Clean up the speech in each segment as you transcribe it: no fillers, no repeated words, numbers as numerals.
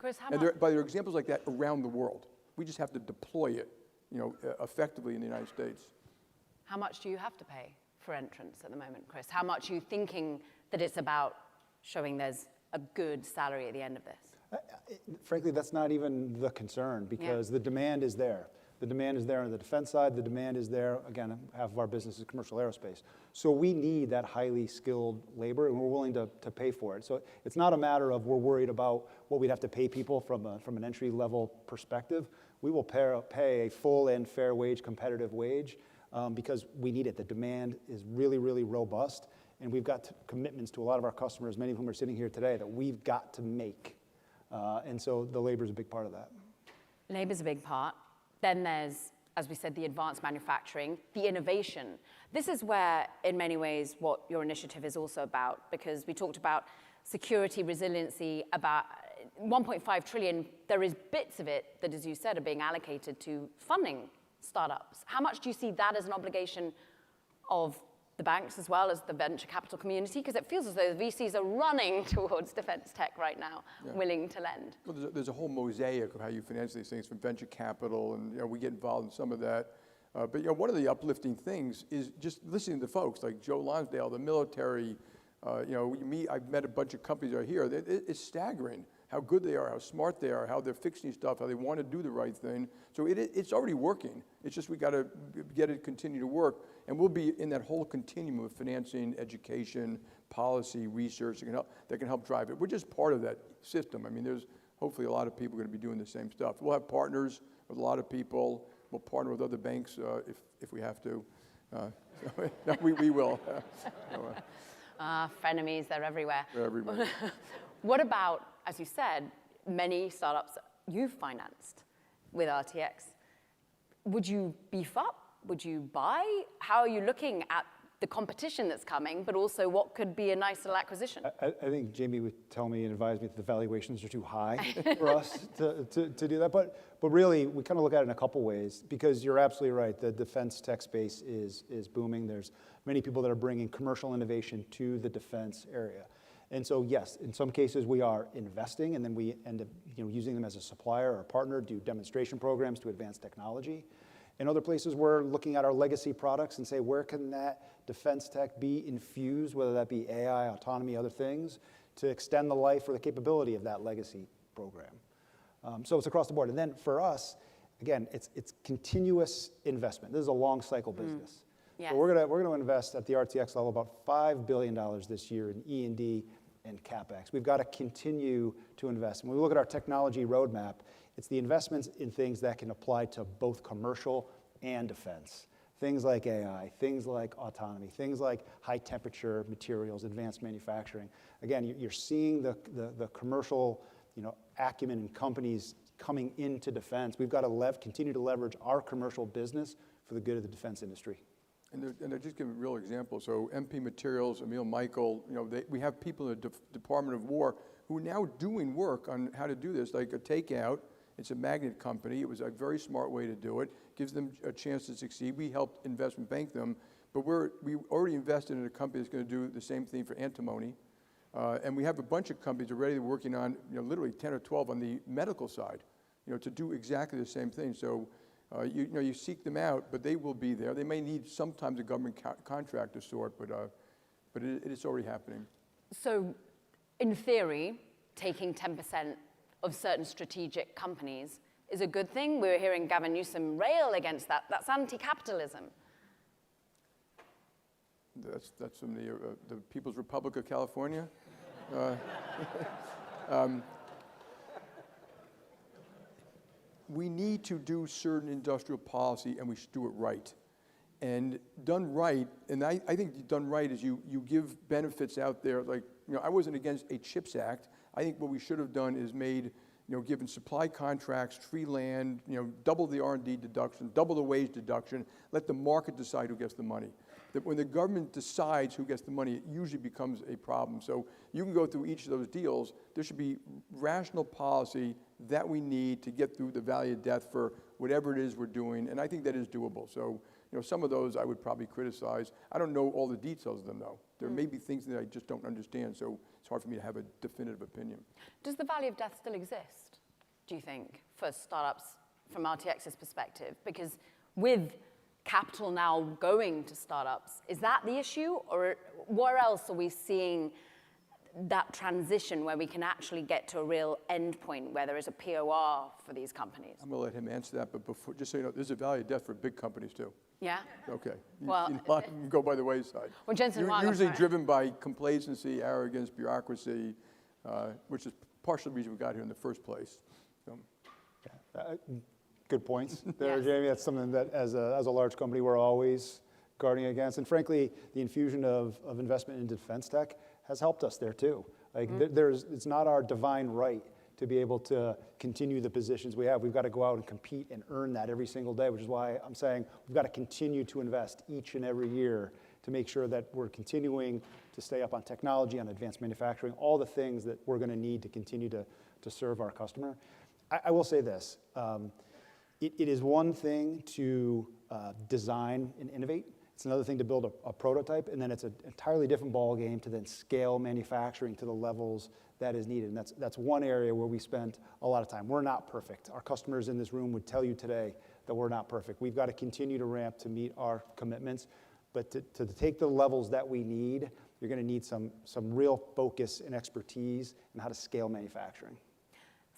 Chris, how And much? but there are examples like that around the world. We just have to deploy it, effectively in the United States. How much do you have to pay for entrance at the moment, Chris? How much are you thinking that it's about showing there's a good salary at the end of this? Frankly, that's not even the concern because the demand is there. The demand is there on the defense side. The demand is there, again, half of our business is commercial aerospace. So we need that highly skilled labor, and we're willing to pay for it. So it's not a matter of we're worried about what we'd have to pay people from an entry-level perspective. We will pay a full and fair wage, competitive wage, because we need it. The demand is really, really robust, and we've got commitments to a lot of our customers, many of whom are sitting here today, that we've got to make. And so the labor is a big part of that. Labor's a big part. Then there's, as we said, the advanced manufacturing, the innovation. This is where, in many ways, what your initiative is also about, because we talked about security, resiliency, about 1.5 trillion. There is bits of it that, as you said, are being allocated to funding startups. How much do you see that as an obligation of the banks as well as the venture capital community? Because it feels as though the VCs are running towards defense tech right now, willing to lend. Well, there's a whole mosaic of how you finance these things, from venture capital, and we get involved in some of that. But one of the uplifting things is just listening to folks like Joe Lonsdale, the military. I've met a bunch of companies out here. It's staggering how good they are, how smart they are, how they're fixing stuff, how they want to do the right thing. So it's already working. It's just we got to get it continue to work. And we'll be in that whole continuum of financing, education, policy, research that can help drive it. We're just part of that system. I mean, there's hopefully a lot of people going to be doing the same stuff. We'll have partners with a lot of people. We'll partner with other banks if we have to. No, we will. Frenemies, they're everywhere. They're everywhere. What about, as you said, many startups you've financed with RTX? Would you beef up? Would you buy? How are you looking at the competition that's coming, but also what could be a nice little acquisition? I think Jamie would tell me and advise me that the valuations are too high for us to do that. But really, we kind of look at it in a couple ways, because you're absolutely right. The defense tech space is booming. There's many people that are bringing commercial innovation to the defense area. And so, yes, in some cases we are investing, and then we end up using them as a supplier or a partner, do demonstration programs to advance technology. In other places, we're looking at our legacy products and say, where can that defense tech be infused, whether that be AI, autonomy, other things, to extend the life or the capability of that legacy program. So it's across the board. And then for us, again, it's continuous investment. This is a long cycle business. Yes. So we're gonna invest at the RTX level about $5 billion this year in E&D and CapEx. We've got to continue to invest. When we look at our technology roadmap, it's the investments in things that can apply to both commercial and defense. Things like AI, things like autonomy, things like high temperature materials, advanced manufacturing. Again, you're seeing the commercial acumen in companies coming into defense. We've got to continue to leverage our commercial business for the good of the defense industry. And they're just giving real examples. So MP Materials, Emil Michael, we have people in the Department of War who are now doing work on how to do this, like a takeout. It's a magnet company. It was a very smart way to do it. Gives them a chance to succeed. We helped investment bank them, but we already invested in a company that's going to do the same thing for antimony. And we have a bunch of companies already working on, literally 10 or 12 on the medical side, to do exactly the same thing. So, you seek them out, but they will be there. They may need sometimes a government contract of sort, but it's already happening. So, in theory, taking 10% of certain strategic companies is a good thing. We're hearing Gavin Newsom rail against that. That's anti-capitalism. That's from the People's Republic of California. We need to do certain industrial policy, and we should do it right. And done right, and I think done right is you give benefits out there. Like, I wasn't against a CHIPS Act. I think what we should have done is made, given supply contracts, free land, double the R&D deduction, double the wage deduction, let the market decide who gets the money. That when the government decides who gets the money, it usually becomes a problem. So you can go through each of those deals. There should be rational policy that we need to get through the valley of death for whatever it is we're doing, and I think that is doable. So, some of those I would probably criticize. I don't know all the details of them, though. There may be things that I just don't understand, so it's hard for me to have a definitive opinion. Does the valley of death still exist? do you think, for startups from RTX's perspective? Because with capital now going to startups, is that the issue? Or where else are we seeing that transition where we can actually get to a real endpoint where there is a POR for these companies? I'm going to let him answer that, but before, just so you know, there's a value of death for big companies too. Yeah? Okay. Well, a lot of them go by the wayside. Well, Jensen Huang, usually driven by complacency, arrogance, bureaucracy, which is partially the reason we got here in the first place. So. Good points there, Yes. Jamie. That's something that as a large company we're always guarding against. And frankly, the infusion of investment into defense tech has helped us there too. Like it's not our divine right to be able to continue the positions we have. We've got to go out and compete and earn that every single day, which is why I'm saying we've got to continue to invest each and every year to make sure that we're continuing to stay up on technology, on advanced manufacturing, all the things that we're going to need to continue to serve our customer. I will say this. It is one thing to design and innovate. It's another thing to build a prototype, and then it's an entirely different ballgame to then scale manufacturing to the levels that is needed. And that's one area where we spend a lot of time. We're not perfect. Our customers in this room would tell you today that we're not perfect. We've got to continue to ramp to meet our commitments. But to take the levels that we need, you're going to need some real focus and expertise in how to scale manufacturing.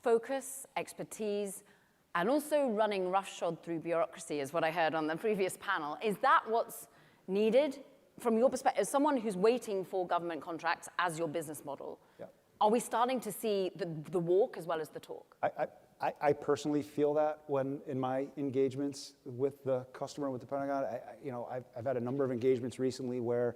Focus, expertise, and also running roughshod through bureaucracy is what I heard on the previous panel. Is that what's needed from your perspective, as someone who's waiting for government contracts as your business model? Yeah. Are we starting to see the walk as well as the talk? I personally feel that when in my engagements with the customer, with the Pentagon. I've had a number of engagements recently where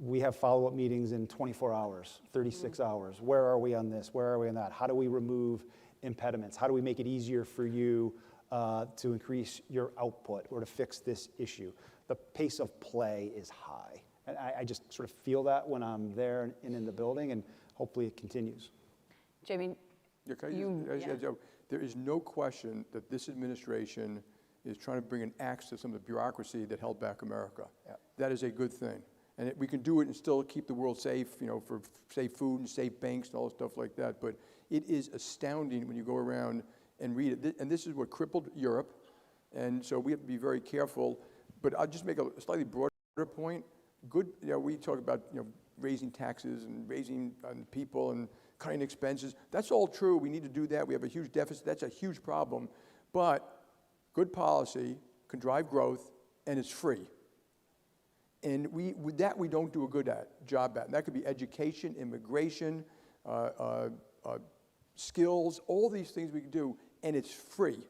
we have follow-up meetings in 24 hours, 36 hours. Where are we on this? Where are we on that? How do we remove impediments? How do we make it easier for you to increase your output or to fix this issue? The pace of play is high. And I just sort of feel that when I'm there and in the building, and hopefully it continues. Jamie, there is no question that this administration is trying to bring an axe to some of the bureaucracy that held back America. Yeah. That is a good thing. And we can do it and still keep the world safe, for safe food and safe banks and all stuff like that. But it is astounding when you go around and read it. And this is what crippled Europe. And so we have to be very careful. But I'll just make a slightly broader point. We talk about, raising taxes and raising on people and cutting expenses. That's all true. We need to do that. We have a huge deficit. That's a huge problem. But good policy can drive growth, and it's free. And we don't do a good job at. And that could be education, immigration, skills, all these things we can do, and it's free.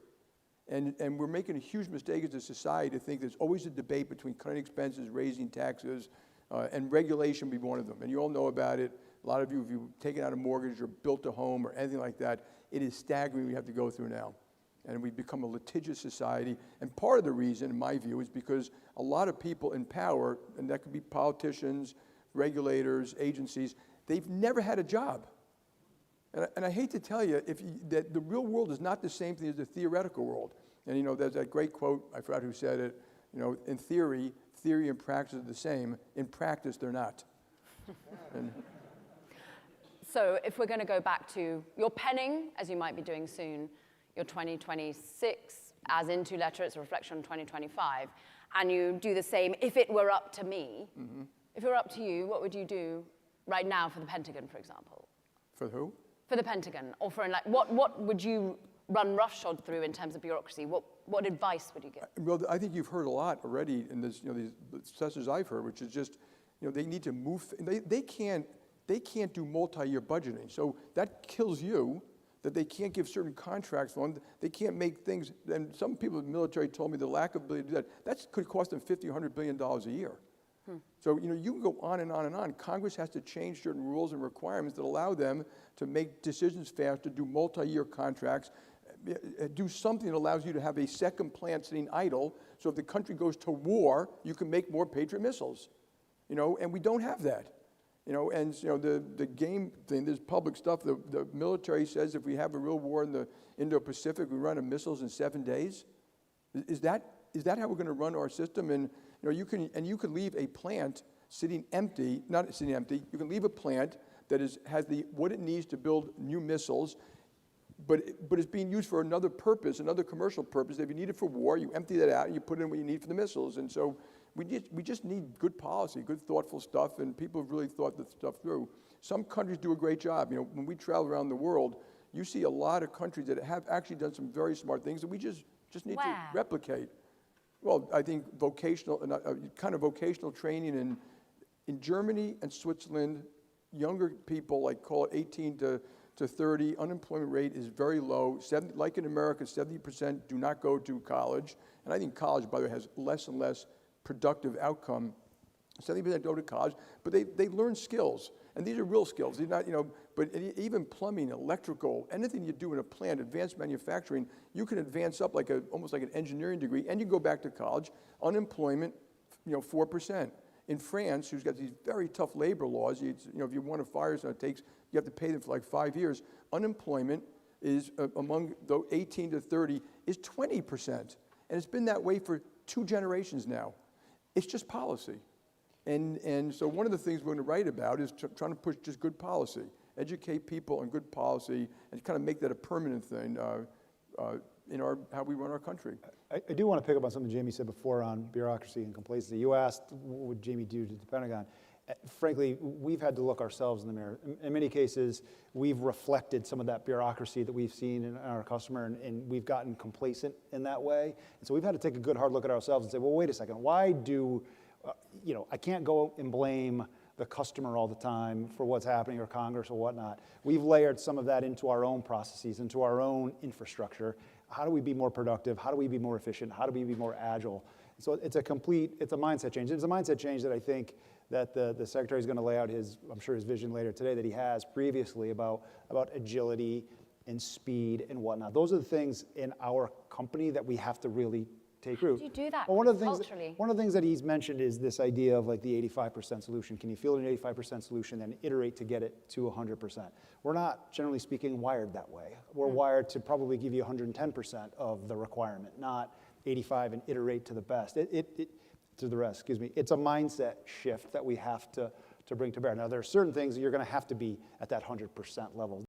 And we're making a huge mistake as a society to think there's always a debate between cutting expenses, raising taxes, and regulation be one of them. And you all know about it. A lot of you, if you've taken out a mortgage or built a home or anything like that, it is staggering we have to go through now. And we've become a litigious society. And part of the reason, in my view, is because a lot of people in power, and that could be politicians, regulators, agencies, they've never had a job. And I hate to tell you, that the real world is not the same thing as the theoretical world. And there's that great quote, I forgot who said it, in theory and practice are the same. In practice, they're not. So if we're going to go back to your penning, as you might be doing soon, your 2026, as in two letters, it's a reflection on 2025, and you do the same, if it were up to me, if it were up to you, what would you do right now for the Pentagon, for example? For who? For the Pentagon, or for what would you run roughshod through in terms of bureaucracy? What advice would you give? Well, I think you've heard a lot already in this, these sessions I've heard, which is just, they need to move. They can't do multi-year budgeting, so that kills you. That they can't give certain contracts for them. They can't make things. And some people in the military told me the lack of ability to do that could cost them $50 or $100 billion a year. So, you can go on and on and on. Congress has to change certain rules and requirements that allow them to make decisions faster, do multi-year contracts, do something that allows you to have a second plant sitting idle, so if the country goes to war, you can make more Patriot missiles, and we don't have that. The game thing, there's public stuff, the military says if we have a real war in the Indo-Pacific, we run missiles in 7 days. Is that how we're going to run our system? And you can leave a plant sitting empty, not sitting empty. You can leave a plant that has what it needs to build new missiles but it's being used for another purpose, another commercial purpose. If you need it for war, you empty that out and you put in what you need for the missiles. And so we just need good policy, good thoughtful stuff, and people have really thought this stuff through. Some countries do a great job. You know, when we travel around the world, you see a lot of countries that have actually done some very smart things that we just need to replicate. Well, I think vocational training in Germany and Switzerland, younger people, like call it 18 to 30, unemployment rate is very low. Like in America, 70% do not go to college. And I think college, by the way, has less and less productive outcome. 70% go to college, but they learn skills. And these are real skills. They're not, but even plumbing, electrical, anything you do in a plant, advanced manufacturing, you can advance up almost like an engineering degree, and you go back to college. Unemployment, 4%. In France, who's got these very tough labor laws, if you want to fire someone, you have to pay them for like 5 years. Unemployment is among the 18 to 30 is 20%. And it's been that way for 2 generations now. It's just policy. And so one of the things we're going to write about is trying to push just good policy, educate people on good policy, and kind of make that a permanent thing in how we run our country. I do want to pick up on something Jamie said before on bureaucracy and complacency. You asked, what would Jamie do to the Pentagon? Frankly, we've had to look ourselves in the mirror. In many cases, we've reflected some of that bureaucracy that we've seen in our customer, and we've gotten complacent in that way. And so we've had to take a good hard look at ourselves and say, well, wait a second, why do, I can't go and blame the customer all the time for what's happening, or Congress or whatnot. We've layered some of that into our own processes, into our own infrastructure. How do we be more productive? How do we be more efficient? How do we be more agile? So it's a mindset change. It's a mindset change that I think that the Secretary is going to lay out I'm sure his vision later today that he has previously about agility and speed and whatnot. Those are the things in our company that we have to really take root. How do you do that well, culturally? One of the things that he's mentioned is this idea of like the 85% solution. Can you field an 85% solution and iterate to get it to 100%? We're not, generally speaking, wired that way. We're wired to probably give you 110% of the requirement, not 85 and iterate to the best. To the rest, excuse me. It's a mindset shift that we have to bring to bear. Now, there are certain things that you're going to have to be at that 100% level.